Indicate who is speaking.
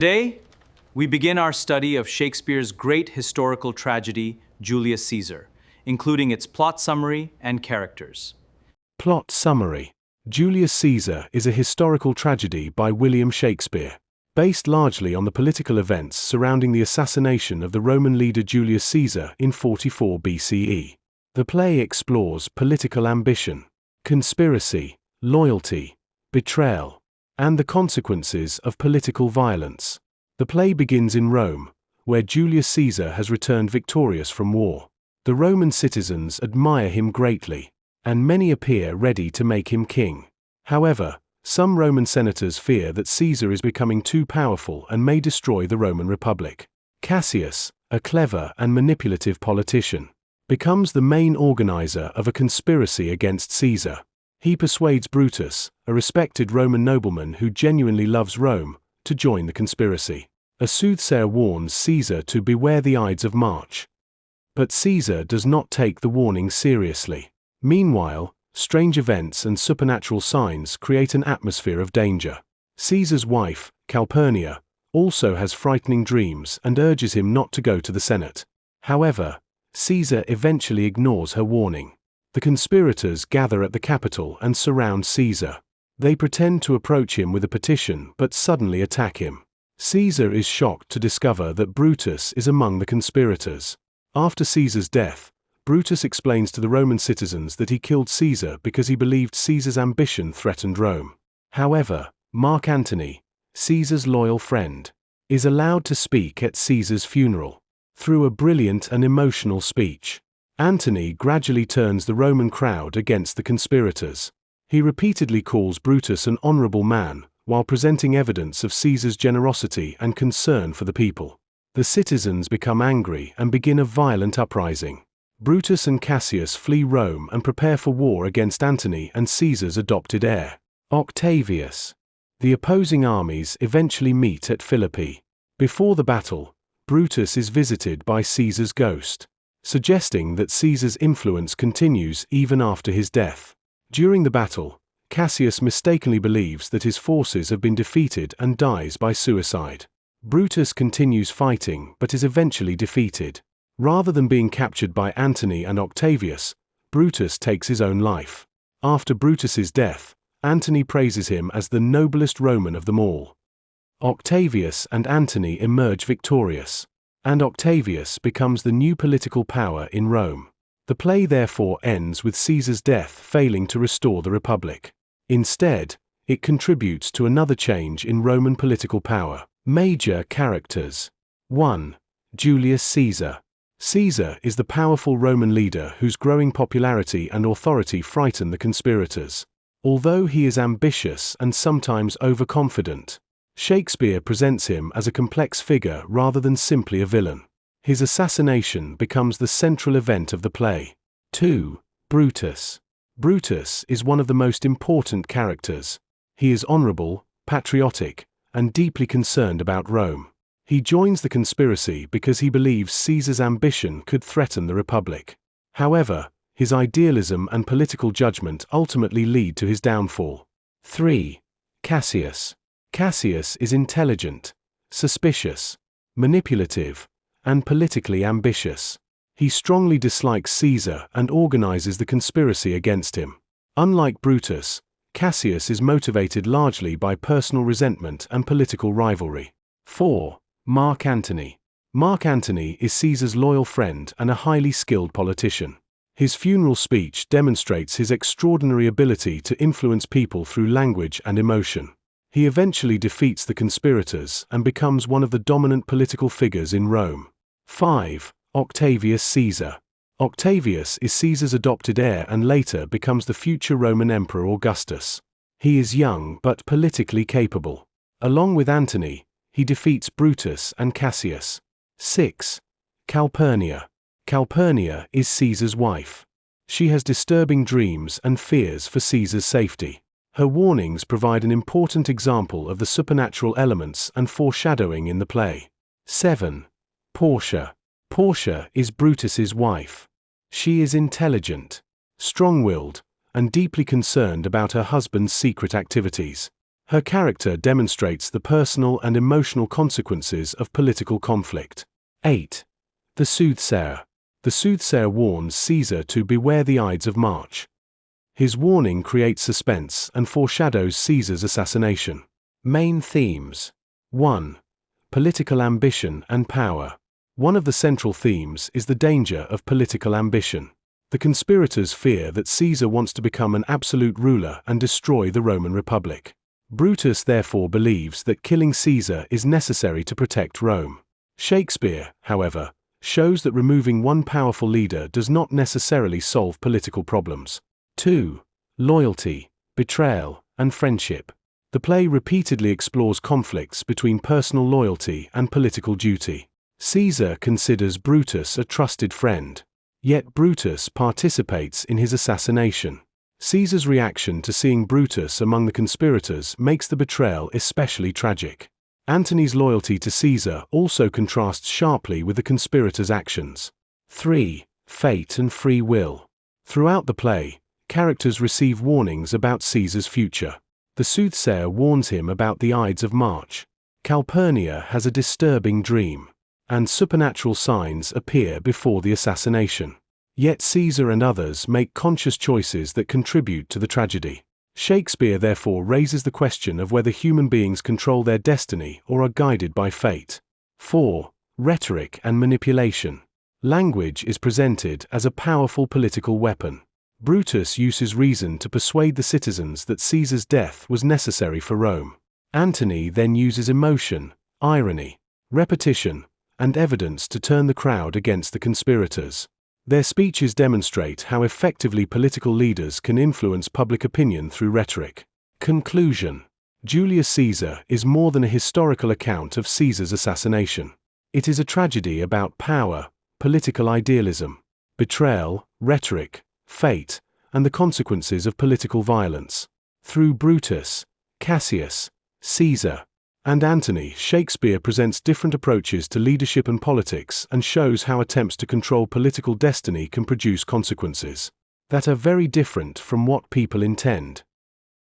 Speaker 1: Today, we begin our study of Shakespeare's great historical tragedy, Julius Caesar, including its plot summary and characters.
Speaker 2: Plot summary. Julius Caesar is a historical tragedy by William Shakespeare, based largely on the political events surrounding the assassination of the Roman leader Julius Caesar in 44 BCE. The play explores political ambition, conspiracy, loyalty, betrayal, and the consequences of political violence. The play begins in Rome, where Julius Caesar has returned victorious from war. The Roman citizens admire him greatly, and many appear ready to make him king. However, some Roman senators fear that Caesar is becoming too powerful and may destroy the Roman Republic. Cassius, a clever and manipulative politician, becomes the main organizer of a conspiracy against Caesar. He persuades Brutus, a respected Roman nobleman who genuinely loves Rome, to join the conspiracy. A soothsayer warns Caesar to beware the Ides of March. But Caesar does not take the warning seriously. Meanwhile, strange events and supernatural signs create an atmosphere of danger. Caesar's wife, Calpurnia, also has frightening dreams and urges him not to go to the Senate. However, Caesar eventually ignores her warning. The conspirators gather at the Capitol and surround Caesar. They pretend to approach him with a petition but suddenly attack him. Caesar is shocked to discover that Brutus is among the conspirators. After Caesar's death, Brutus explains to the Roman citizens that he killed Caesar because he believed Caesar's ambition threatened Rome. However, Mark Antony, Caesar's loyal friend, is allowed to speak at Caesar's funeral. Through a brilliant and emotional speech, Antony gradually turns the Roman crowd against the conspirators. He repeatedly calls Brutus an honorable man, while presenting evidence of Caesar's generosity and concern for the people. The citizens become angry and begin a violent uprising. Brutus and Cassius flee Rome and prepare for war against Antony and Caesar's adopted heir, Octavius. The opposing armies eventually meet at Philippi. Before the battle, Brutus is visited by Caesar's ghost, suggesting that Caesar's influence continues even after his death. During the battle, Cassius mistakenly believes that his forces have been defeated and dies by suicide. Brutus continues fighting but is eventually defeated. Rather than being captured by Antony and Octavius, Brutus takes his own life. After Brutus's death, Antony praises him as the noblest Roman of them all. Octavius and Antony emerge victorious, and Octavius becomes the new political power in Rome. The play therefore ends with Caesar's death failing to restore the Republic. Instead, it contributes to another change in Roman political power. Major characters. 1. Julius Caesar. Caesar is the powerful Roman leader whose growing popularity and authority frighten the conspirators. Although he is ambitious and sometimes overconfident, Shakespeare presents him as a complex figure rather than simply a villain. His assassination becomes the central event of the play. 2. Brutus. Brutus is one of the most important characters. He is honorable, patriotic, and deeply concerned about Rome. He joins the conspiracy because he believes Caesar's ambition could threaten the Republic. However, his idealism and political judgment ultimately lead to his downfall. 3. Cassius. Cassius is intelligent, suspicious, manipulative, and politically ambitious. He strongly dislikes Caesar and organizes the conspiracy against him. Unlike Brutus, Cassius is motivated largely by personal resentment and political rivalry. 4. Marc Antony. Marc Antony is Caesar's loyal friend and a highly skilled politician. His funeral speech demonstrates his extraordinary ability to influence people through language and emotion. He eventually defeats the conspirators and becomes one of the dominant political figures in Rome. 5. Octavius Caesar. Octavius is Caesar's adopted heir and later becomes the future Roman Emperor Augustus. He is young but politically capable. Along with Antony, he defeats Brutus and Cassius. 6. Calpurnia. Calpurnia is Caesar's wife. She has disturbing dreams and fears for Caesar's safety. Her warnings provide an important example of the supernatural elements and foreshadowing in the play. 7. Portia. Portia is Brutus's wife. She is intelligent, strong-willed, and deeply concerned about her husband's secret activities. Her character demonstrates the personal and emotional consequences of political conflict. 8. The Soothsayer. The soothsayer warns Caesar to beware the Ides of March. His warning creates suspense and foreshadows Caesar's assassination. Main themes. 1. Political ambition and power. One of the central themes is the danger of political ambition. The conspirators fear that Caesar wants to become an absolute ruler and destroy the Roman Republic. Brutus therefore believes that killing Caesar is necessary to protect Rome. Shakespeare, however, shows that removing one powerful leader does not necessarily solve political problems. 2. Loyalty, betrayal, and friendship. The play repeatedly explores conflicts between personal loyalty and political duty. Caesar considers Brutus a trusted friend, yet Brutus participates in his assassination. Caesar's reaction to seeing Brutus among the conspirators makes the betrayal especially tragic. Antony's loyalty to Caesar also contrasts sharply with the conspirators' actions. 3. Fate and free will. Throughout the play, characters receive warnings about Caesar's future. The soothsayer warns him about the Ides of March. Calpurnia has a disturbing dream, and supernatural signs appear before the assassination. Yet Caesar and others make conscious choices that contribute to the tragedy. Shakespeare therefore raises the question of whether human beings control their destiny or are guided by fate. 4. Rhetoric and manipulation. Language is presented as a powerful political weapon. Brutus uses reason to persuade the citizens that Caesar's death was necessary for Rome. Antony then uses emotion, irony, repetition, and evidence to turn the crowd against the conspirators. Their speeches demonstrate how effectively political leaders can influence public opinion through rhetoric. Conclusion. Julius Caesar is more than a historical account of Caesar's assassination. It is a tragedy about power, political idealism, betrayal, rhetoric, fate, and the consequences of political violence. Through Brutus, Cassius, Caesar, and Antony, Shakespeare presents different approaches to leadership and politics and shows how attempts to control political destiny can produce consequences that are very different from what people intend.